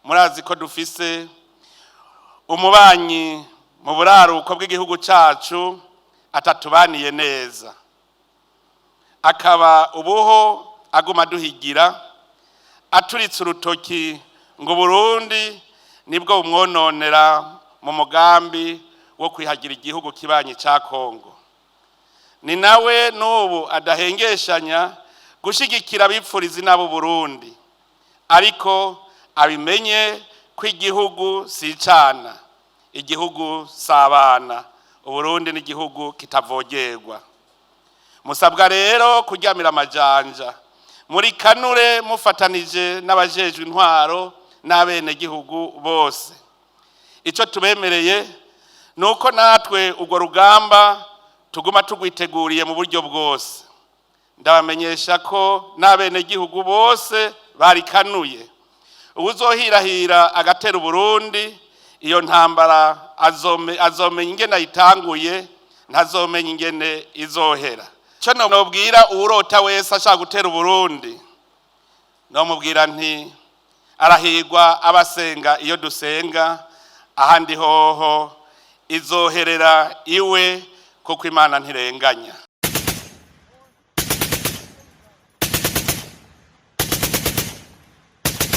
murazi ko dufise umubanyi mu buraruko bw'igihugu cacu atatubaniye neza, akaba ubuho aguma duhigira aturitse urutoki ngo Uburundi nibwo bumwononera mu mugambi wo kwihagira igihugu kibanyi ca Kongo. Ni nawe n'ubu adahengeshanya gushigikira abipfuriza inabo Burundi, ariko abimenye ko igihugu si icana, igihugu sabana, Uburundi ni igihugu kitavogerwa. Musabwa rero kuryamira amajanja, muri kanure mufatanije n'abajejwe intwaro n'abene gihugu bose. Ico tubemereye nuko natwe urwo rugamba tuguma tugwiteguriye mu buryo bwose. Ndabamenyesha ko n'abene gihugu bose barikanuye, uwuzohirahira agatera Uburundi iyo ntambara azomenya ingene ayitanguye, ntazomenya ingene izohera. Cyo nobwira uwurota wese ashaka gutera Uburundi, nomubwira nti arahirwa abasenga iyo dusenga, ahandi hoho izoherera iwe kuko Imana ntirenganya.